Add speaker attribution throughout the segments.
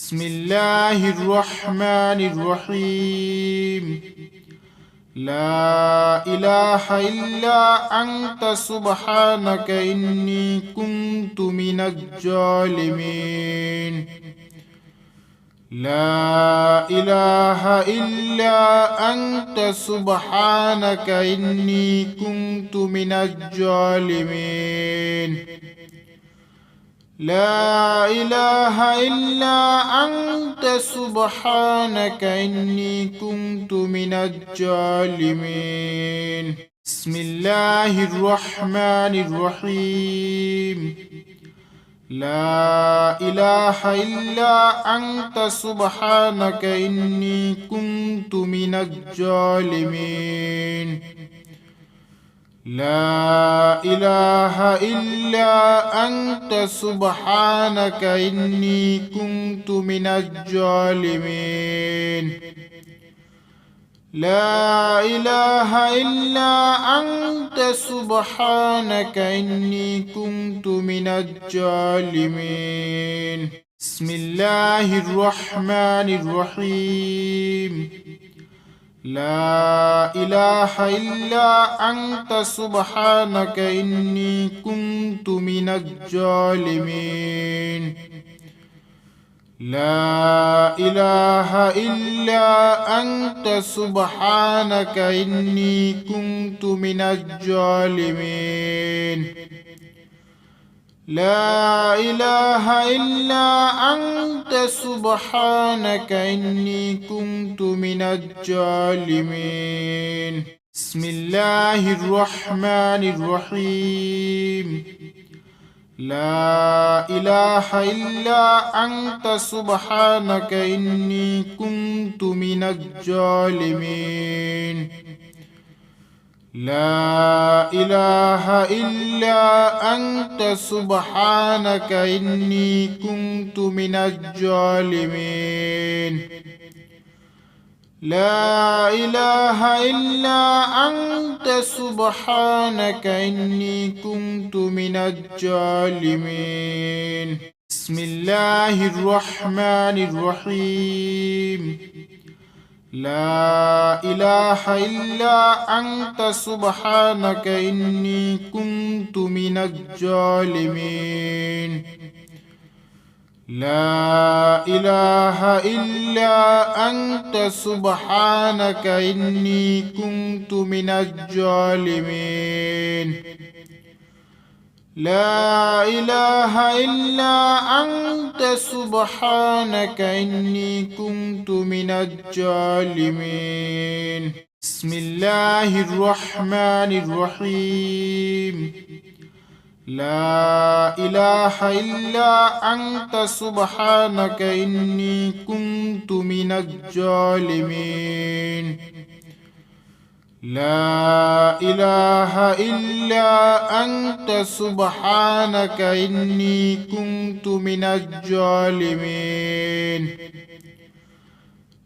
Speaker 1: بسم الله الرحمن الرحيم. لا إله إلا أنت سبحانك إني كنت من الظالمين. لا إله إلا أنت سبحانك إني كنت من الظالمين. لا إله إلا أنت سبحانك إني كنت من الظالمين. بسم الله الرحمن الرحيم. لا إله إلا أنت سبحانك إني كنت من الظالمين. لا إله إلا أنت سبحانك إني كنت من الظالمين. لا إله إلا أنت سبحانك إني كنت من الظالمين. بسم الله الرحمن الرحيم. لا إله إلا أنت سبحانك إني كنت من الظالمين. لا إله إلا أنت سبحانك إني كنت من الظالمين. لا إله إلا أنت سبحانك إني كنت من الظالمين. بسم الله الرحمن الرحيم. لا إله إلا أنت سبحانك إني كنت من الظالمين. لا إله إلا أنت سبحانك إني كنت من الظالمين. لا إله إلا أنت سبحانك إني كنت من الظالمين. بسم الله الرحمن الرحيم. لا إله إلا أنت سبحانك إني كنت من الظالمين. لا إله إلا أنت سبحانك إني كنت من الظالمين. لا إله إلا أنت سبحانك إني كنت من الظالمين. بسم الله الرحمن الرحيم. لا إله إلا أنت سبحانك إني كنت من الظالمين. لا إله إلا أنت سبحانك إني كنت من الظالمين.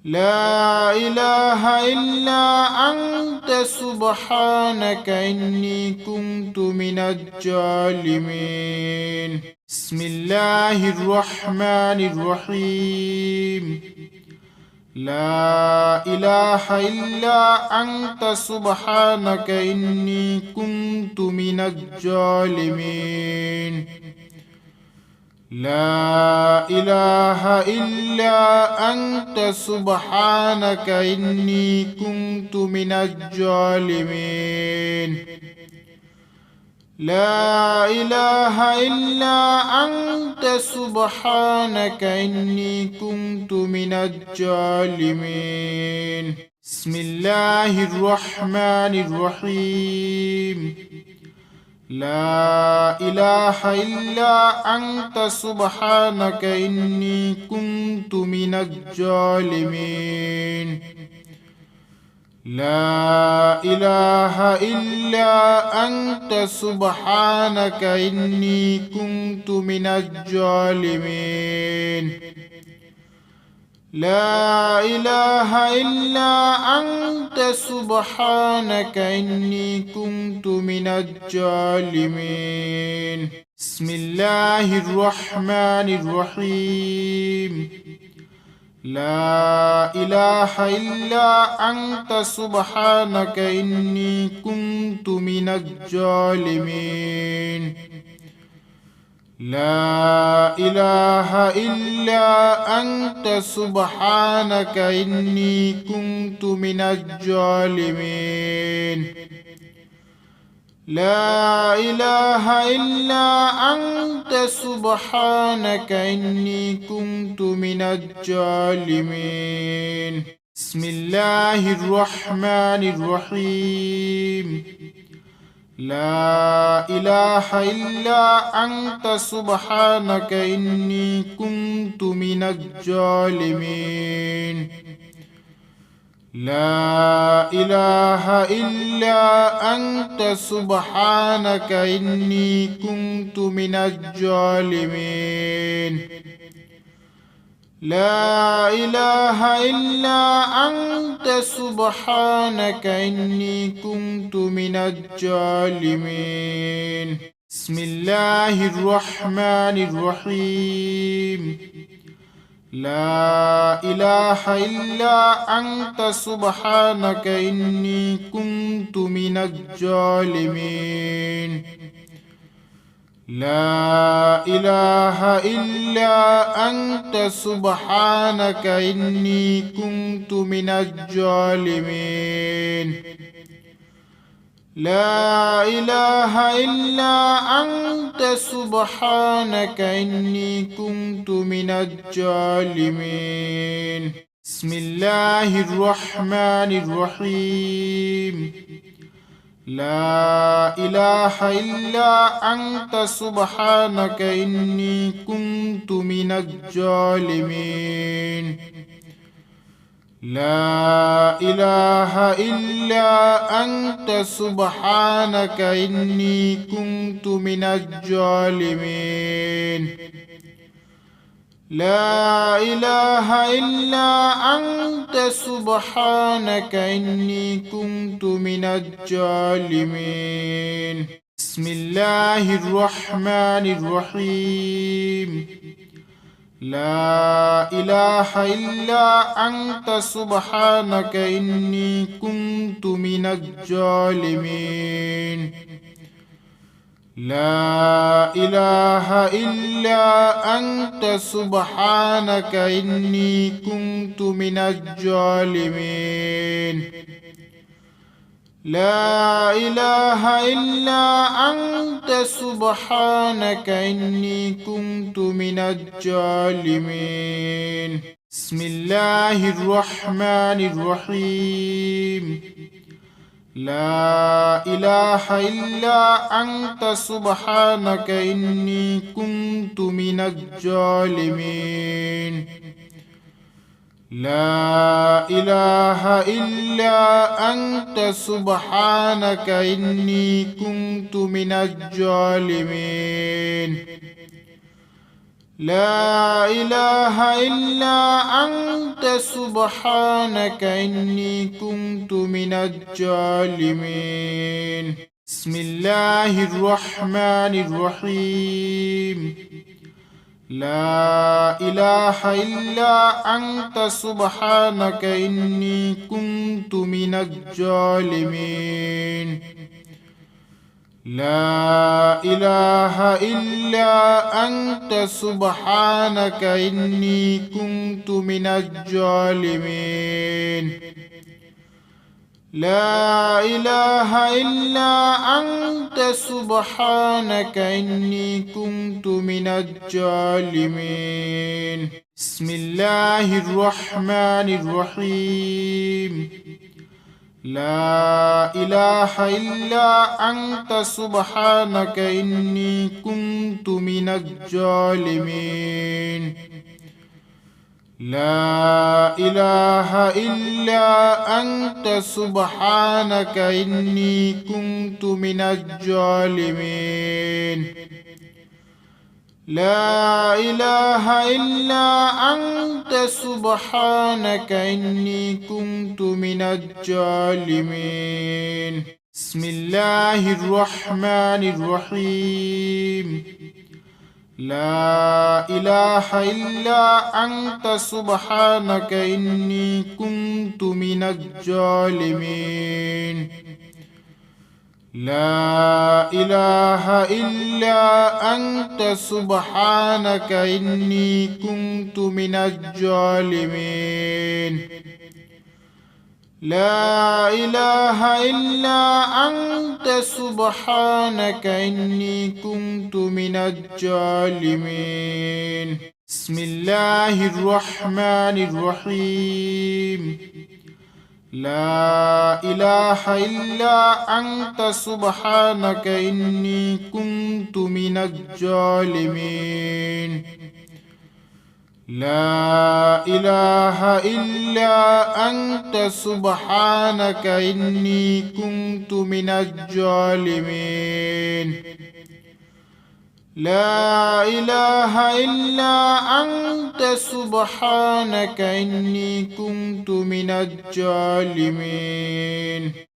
Speaker 1: لا إله إلا أنت سبحانك إني كنت من الظالمين. بسم الله الرحمن الرحيم. لا إله إلا أنت سبحانك إني كنت من الظالمين. لا إله إلا أنت سبحانك إني كنت من الظالمين. لا إله إلا أنت سبحانك إني كنت من الظالمين. بسم الله الرحمن الرحيم. لا إله إلا أنت سبحانك إني كنت من الظالمين. لا إله إلا أنت سبحانك إني كنت من الظالمين. لا إله إلا أنت سبحانك إني كنت من الظالمين. بسم الله الرحمن الرحيم. لا إله إلا أنت سبحانك إني كنت من الظالمين لا إله إلا أنت سبحانك إني كنت من الظالمين لا إله إلا أنت سبحانك إني كنت من الظالمين بسم الله الرحمن الرحيم لا إله إلا أنت سبحانك إني كنت من الظالمين لا إله إلا أنت سبحانك إني كنت من الظالمين لا إله إلا أنت سبحانك إني كنت من الظالمين بسم الله الرحمن الرحيم لا إله إلا أنت سبحانك إني كنت من الظالمين لا إله إلا أنت سبحانك إني كنت من الظالمين لا إله إلا أنت سبحانك إني كنت من الظالمين بسم الله الرحمن الرحيم لا إله إلا أنت سبحانك إني كنت من الظالمين لا إله إلا أنت سبحانك إني كنت من الظالمين لا إله إلا أنت سبحانك إني كنت من الظالمين بسم الله الرحمن الرحيم لا إله إلا أنت سبحانك إني كنت من الظالمين لا إله إلا أنت سبحانك إني كنت من الظالمين لا إله إلا أنت سبحانك إني كنت من الظالمين بسم الله الرحمن الرحيم لا إله إلا أنت سبحانك إني كنت من الظالمين لا إله إلا أنت سبحانك إني كنت من الظالمين لا إله إلا أنت سبحانك إني كنت من الظالمين بسم الله الرحمن الرحيم لا إله إلا أنت سبحانك إني كنت من الظالمين لا إله إلا أنت سبحانك إني كنت من الظالمين لا إله إلا أنت سبحانك إني كنت من الظالمين بسم الله الرحمن الرحيم لا إله إلا أنت سبحانك إني كنت من الظالمين لا إله إلا أنت سبحانك إني كنت من الظالمين لا إله إلا أنت سبحانك إني كنت من الظالمين بسم الله الرحمن الرحيم لا إله إلا أنت سبحانك إني كنت من الظالمين لا إله إلا أنت سبحانك إني كنت من الظالمين لا إله إلا أنت سبحانك إني كنت من الظالمين بسم الله الرحمن الرحيم لا إله إلا أنت سبحانك إني كنت من الظالمين لا إله إلا أنت سبحانك إني كنت من الظالمين لا إله إلا أنت سبحانك إني كنت من الظالمين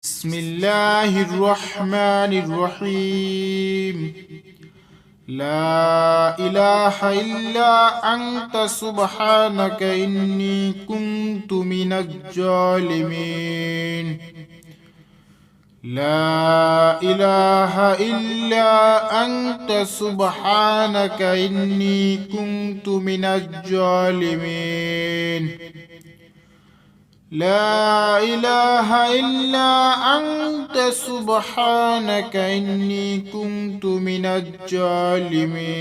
Speaker 1: بسم الله الرحمن الرحيم لا إله إلا أنت سبحانك إني كنت من الظالمين لا إله إلا أنت سبحانك إني كنت من الظالمين لا إله إلا أنت سبحانك إني كنت من الظالمين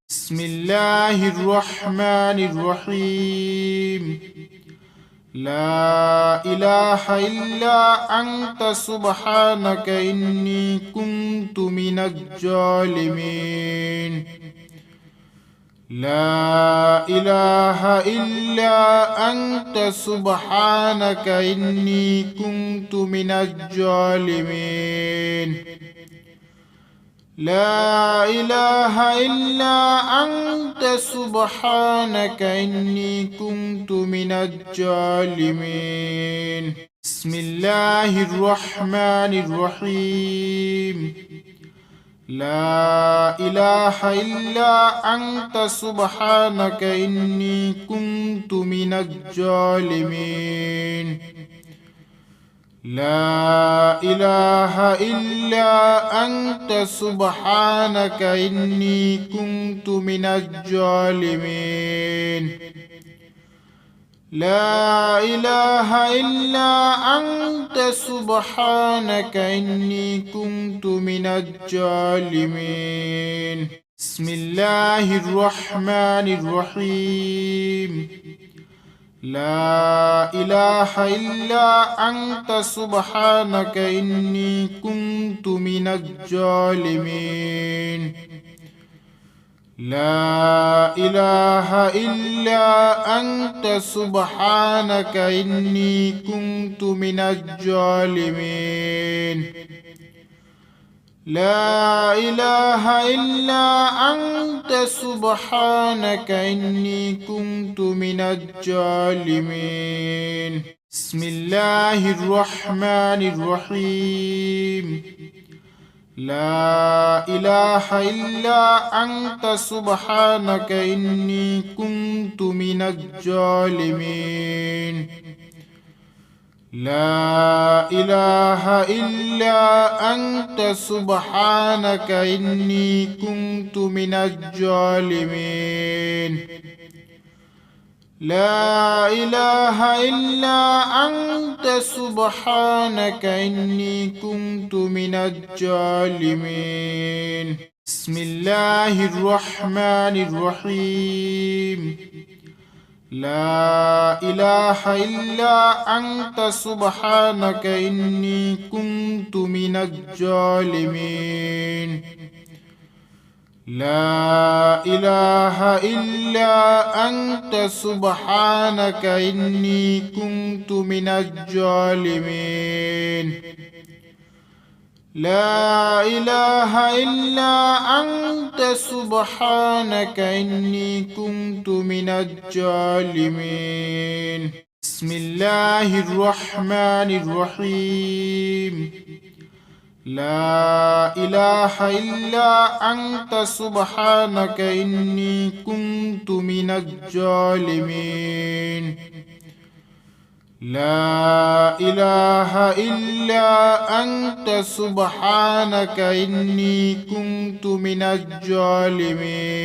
Speaker 1: بسم الله الرحمن الرحيم لا إله إلا أنت سبحانك إني كنت من الظالمين لا إله إلا أنت سبحانك إني كنت من الظالمين لا إله إلا أنت سبحانك إني كنت من الظالمين بسم الله الرحمن الرحيم لا إله إلا أنت سبحانك إني كنت من الظالمين لا إله إلا أنت سبحانك إني كنت من الظالمين لا إله إلا أنت سبحانك إني كنت من الظالمين بسم الله الرحمن الرحيم لا إله إلا أنت سبحانك إني كنت من الظالمين لا إله إلا أنت سبحانك إني كنت من الظالمين لا إله إلا أنت سبحانك إني كنت من الظالمين بسم الله الرحمن الرحيم لا إله إلا أنت سبحانك إني كنت من الظالمين لا إله إلا أنت سبحانك إني كنت من الظالمين لا إله إلا أنت سبحانك إني كنت من الظالمين بسم الله الرحمن الرحيم لا إله إلا أنت سبحانك إني كنت من الظالمين لا إله إلا أنت سبحانك إني كنت من الظالمين لا إله إلا أنت سبحانك إني كنت من الظالمين بسم الله الرحمن الرحيم لا إله إلا أنت سبحانك إني كنت من الظالمين لا إله إلا أنت سبحانك إني كنت من الظالمين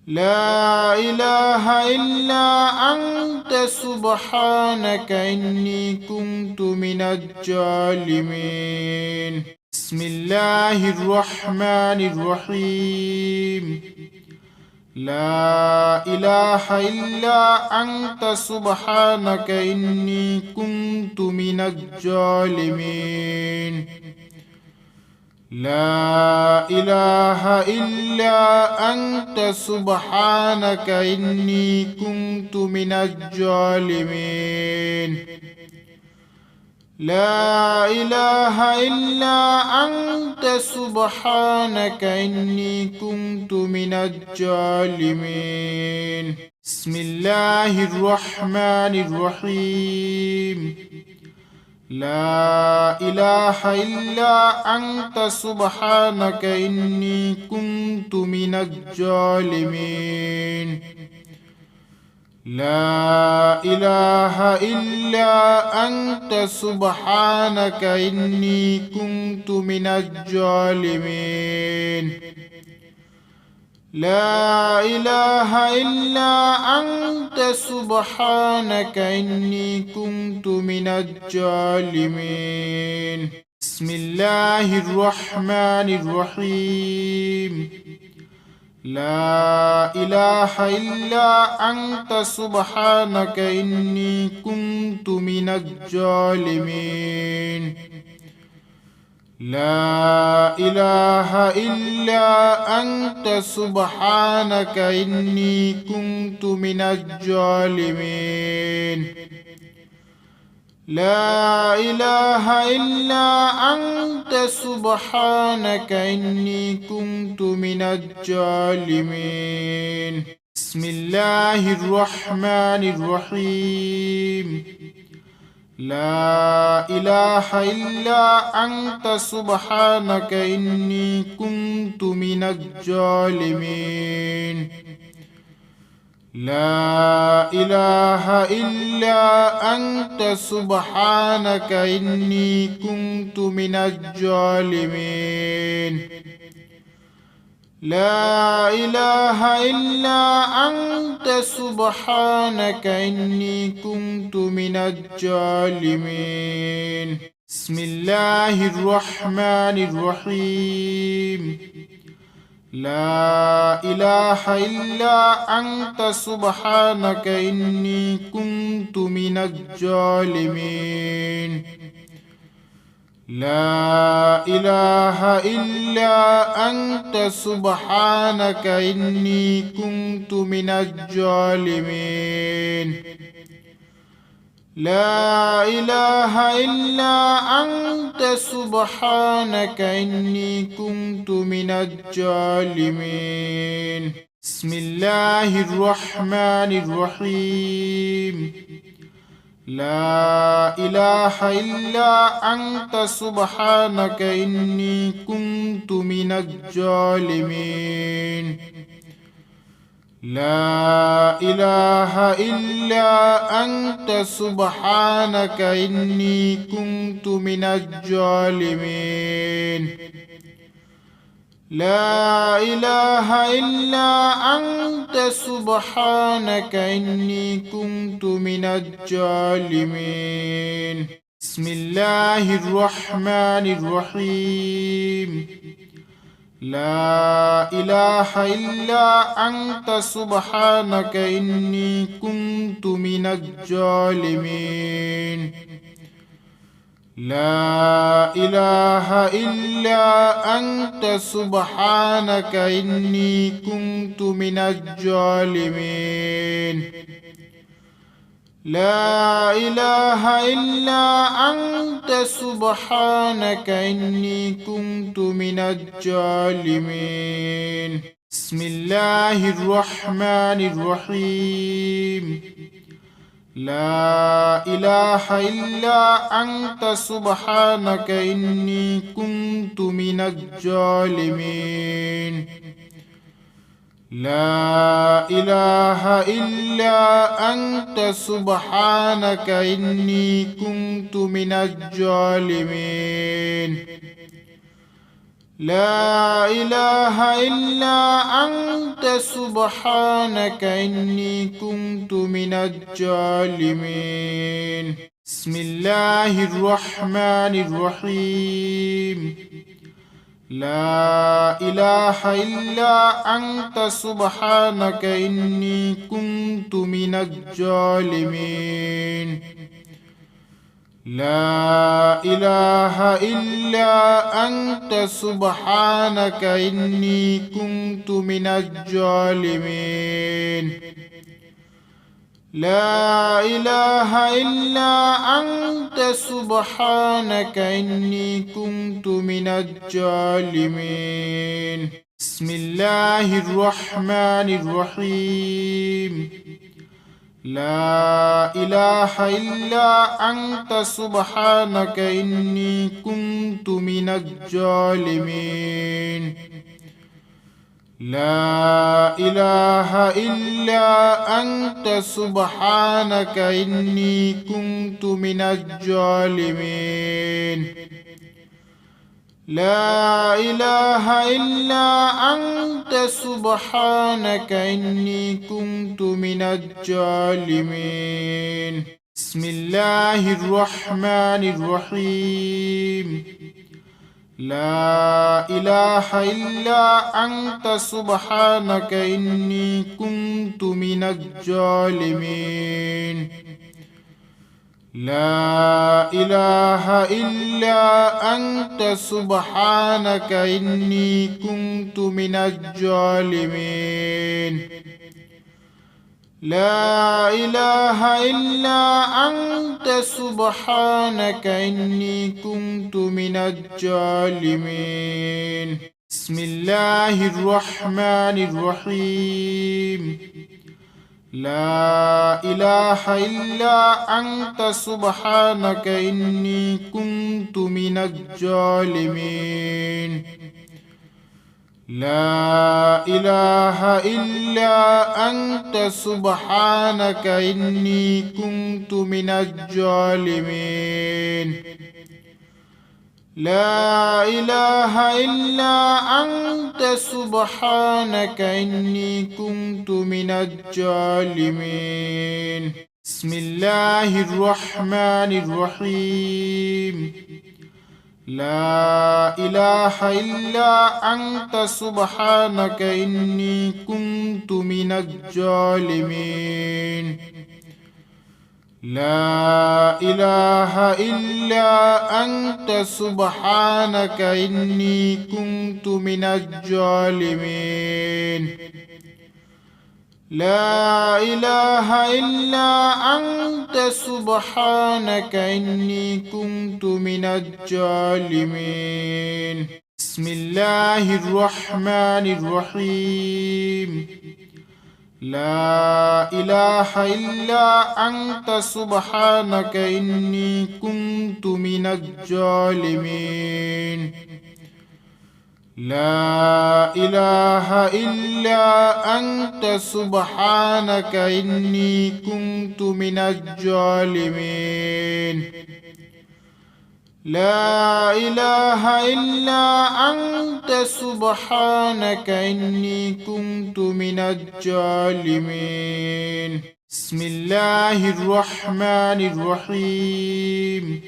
Speaker 1: لا إله إلا أنت سبحانك إني كنت من الظالمين بسم الله الرحمن الرحيم لا إله إلا أنت سبحانك إني كنت من الظالمين لا إله إلا أنت سبحانك إني كنت من الظالمين لا إله إلا أنت سبحانك إني كنت من الظالمين بسم الله الرحمن الرحيم لا إله إلا أنت سبحانك إني كنت من الظالمين لا إله إلا أنت سبحانك إني كنت من الظالمين لا إله إلا أنت سبحانك إني كنت من الظالمين بسم الله الرحمن الرحيم لا إله إلا أنت سبحانك إني كنت من الظالمين لا إله إلا أنت سبحانك إني كنت من الظالمين لا إله إلا أنت سبحانك إني كنت من الظالمين بسم الله الرحمن الرحيم لا إله إلا أنت سبحانك إني كنت من الظالمين لا إله إلا أنت سبحانك إني كنت من الظالمين لا إله إلا أنت سبحانك إني كنت من الظالمين بسم الله الرحمن الرحيم لا إله إلا أنت سبحانك إني كنت من الظالمين لا إله إلا أنت سبحانك إني كنت من الظالمين لا إله إلا أنت سبحانك إني كنت من الظالمين بسم الله الرحمن الرحيم لا إله إلا أنت سبحانك إني كنت من الظالمين لا إله إلا أنت سبحانك إني كنت من الظالمين لا إله إلا أنت سبحانك إني كنت من الظالمين بسم الله الرحمن الرحيم لا إله إلا أنت سبحانك إني كنت من الظالمين لا إله إلا أنت سبحانك إني كنت من الظالمين لا إله إلا أنت سبحانك إني كنت من الظالمين بسم الله الرحمن الرحيم لا إله إلا أنت سبحانك إني كنت من الظالمين لا إله إلا أنت سبحانك إني كنت من الظالمين لا إله إلا أنت سبحانك إني كنت من الظالمين بسم الله الرحمن الرحيم لا إله إلا أنت سبحانك إني كنت من الظالمين لا إله إلا أنت سبحانك إني كنت من الظالمين لا إله إلا أنت سبحانك إني كنت من الظالمين بسم الله الرحمن الرحيم لا إله إلا أنت سبحانك إني كنت من الظالمين لا إله إلا أنت سبحانك إني كنت من الظالمين لا إله إلا أنت سبحانك إني كنت من الظالمين بسم الله الرحمن الرحيم لا إله إلا أنت سبحانك إني كنت من الظالمين لا إله إلا أنت سبحانك إني كنت من الظالمين لا إله إلا أنت سبحانك إني كنت من الظالمين بسم الله الرحمن الرحيم لا إله إلا أنت سبحانك إني كنت من الظالمين لا إله إلا أنت سبحانك إني كنت من الظالمين لا إله إلا أنت سبحانك إني كنت من الظالمين بسم الله الرحمن الرحيم لا إله إلا أنت سبحانك إني كنت من الظالمين لا إله إلا أنت سبحانك إني كنت من الظالمين لا إله إلا أنت سبحانك إني كنت من الظالمين بسم الله الرحمن الرحيم لا إله إلا أنت سبحانك إني كنت من الظالمين لا إله إلا أنت سبحانك إني كنت من الظالمين لا إله إلا أنت سبحانك إني كنت من الظالمين بسم الله الرحمن الرحيم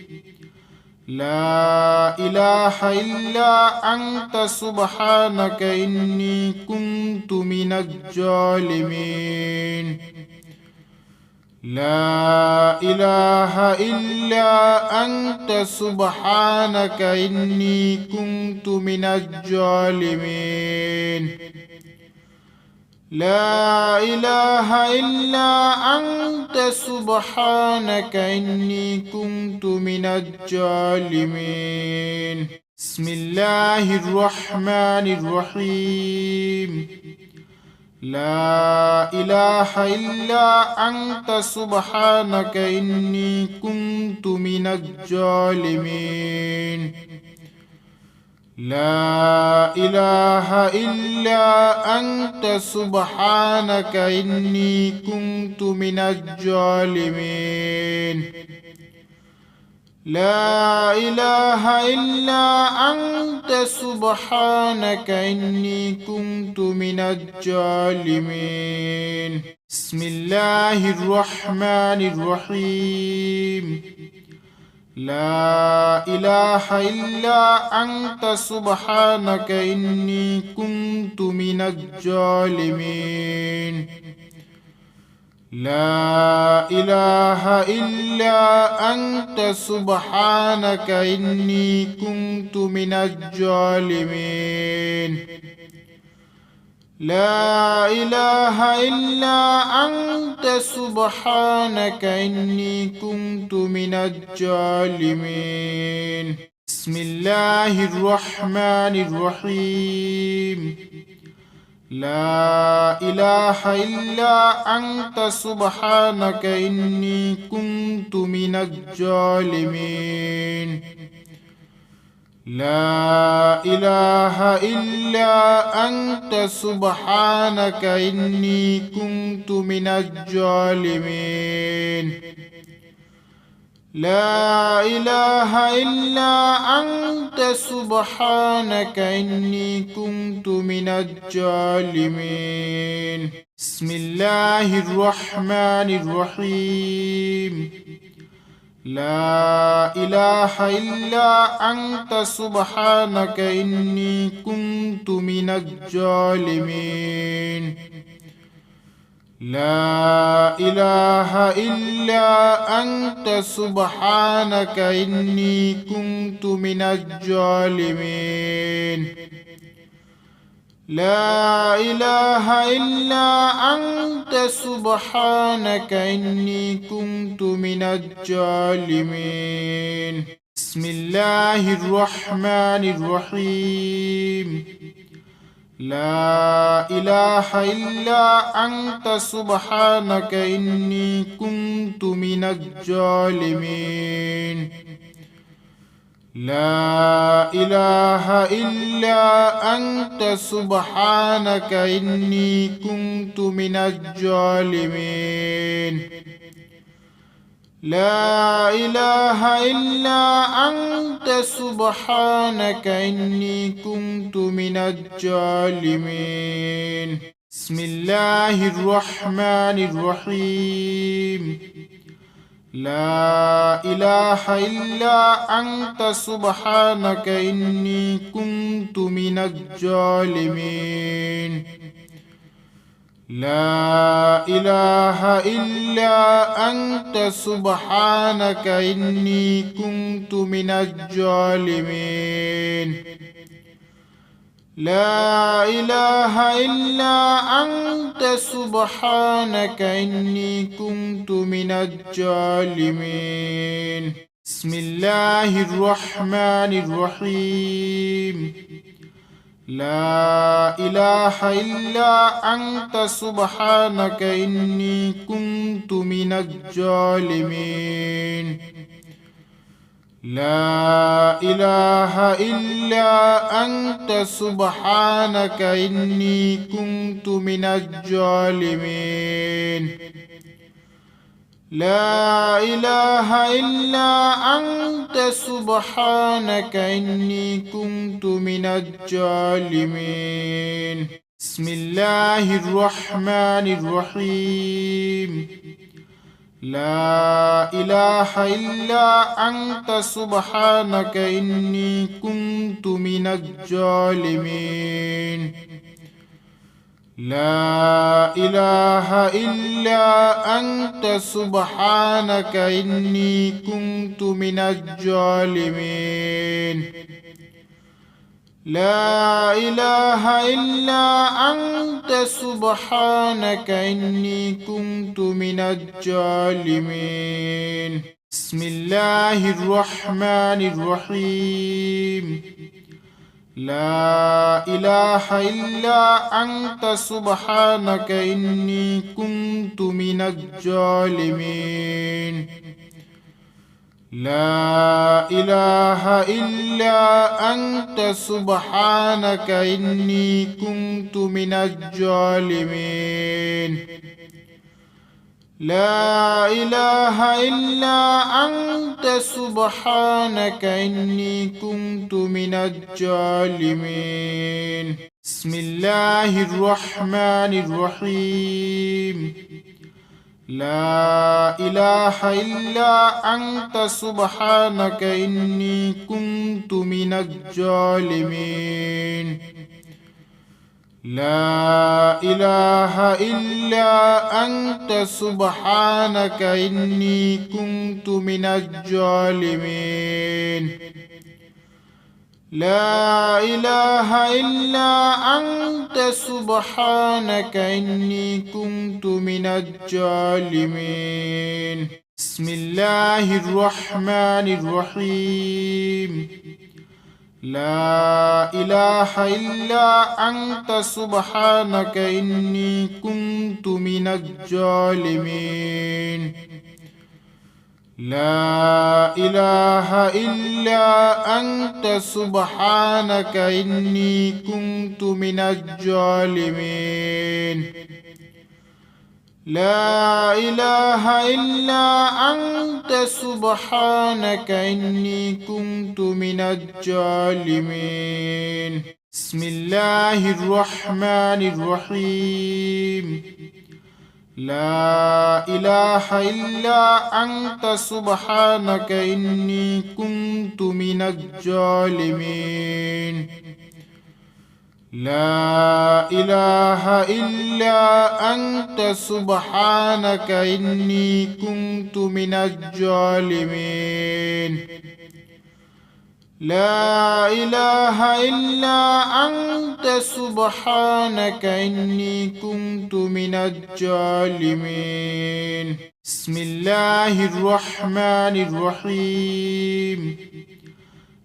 Speaker 1: لا إله إلا أنت سبحانك إني كنت من الظالمين لا إله إلا أنت سبحانك إني كنت من الظالمين لا إله إلا أنت سبحانك إني كنت من الظالمين بسم الله الرحمن الرحيم لا إله إلا أنت سبحانك إني كنت من الظالمين لا إله إلا أنت سبحانك إني كنت من الظالمين لا إله إلا أنت سبحانك إني كنت من الظالمين بسم الله الرحمن الرحيم لا إله إلا أنت سبحانك إني كنت من الظالمين لا إله إلا أنت سبحانك إني كنت من الظالمين لا إله إلا أنت سبحانك إني كنت من الظالمين بسم الله الرحمن الرحيم لا إله إلا أنت سبحانك إني كنت من الظالمين لا إله إلا أنت سبحانك إني كنت من الظالمين لا إله إلا أنت سبحانك إني كنت من الظالمين بسم الله الرحمن الرحيم لا إله إلا أنت سبحانك إني كنت من الظالمين لا إله إلا أنت سبحانك إني كنت من الظالمين لا إله إلا أنت سبحانك إني كنت من الظالمين بسم الله الرحمن الرحيم لا إله إلا أنت سبحانك إني كنت من الظالمين لا إله إلا أنت سبحانك إني كنت من الظالمين لا إله إلا أنت سبحانك إني كنت من الظالمين بسم الله الرحمن الرحيم لا إله إلا أنت سبحانك إني كنت من الظالمين لا إله إلا أنت سبحانك إني كنت من الظالمين لا إله إلا أنت سبحانك إني كنت من الظالمين بسم الله الرحمن الرحيم لا إله إلا أنت سبحانك إني كنت من الظالمين لا إله إلا أنت سبحانك إني كنت من الظالمين لا إله إلا أنت سبحانك إني كنت من الظالمين بسم الله الرحمن الرحيم لا إله إلا أنت سبحانك إني كنت من الظالمين لا إله إلا أنت سبحانك إني كنت من الظالمين لا إله إلا أنت سبحانك إني كنت من الظالمين بسم الله الرحمن الرحيم لا إله إلا أنت سبحانك إني كنت من الظالمين لا إله إلا أنت سبحانك إني كنت من الظالمين لا إله إلا أنت سبحانك إني كنت من الظالمين بسم الله الرحمن الرحيم لا إله إلا أنت سبحانك إني كنت من الظالمين لا إله إلا أنت سبحانك إني كنت من الظالمين لا إله إلا أنت سبحانك إني كنت من الظالمين بسم الله الرحمن الرحيم لا إله إلا أنت سبحانك إني كنت من الظالمين لا إله إلا أنت سبحانك إني كنت من الظالمين لا إله إلا أنت سبحانك إني كنت من الظالمين بسم الله الرحمن الرحيم لا إله إلا أنت سبحانك إني كنت من الظالمين لا إله إلا أنت سبحانك إني كنت من الظالمين لا إله إلا أنت سبحانك إني كنت من الظالمين بسم الله الرحمن الرحيم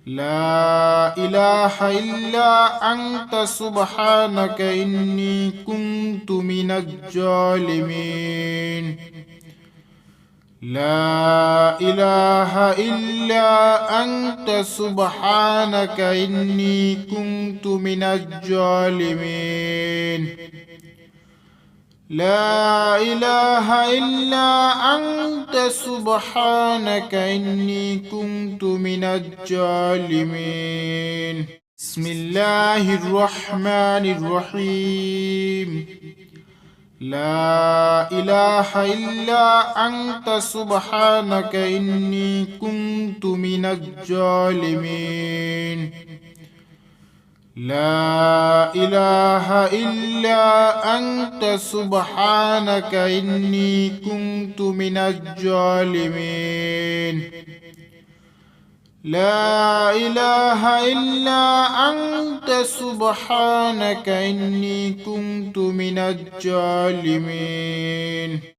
Speaker 1: لا إله إلا أنت سبحانك إني كنت من الظالمين لا إله إلا أنت سبحانك إني كنت من الظالمين لا إله إلا أنت سبحانك إني كنت من الظالمين بسم الله الرحمن الرحيم لا إله إلا أنت سبحانك إني كنت من الظالمين لا إله إلا أنت سبحانك إني كنت من الظالمين لا إله إلا أنت سبحانك إني كنت من الظالمين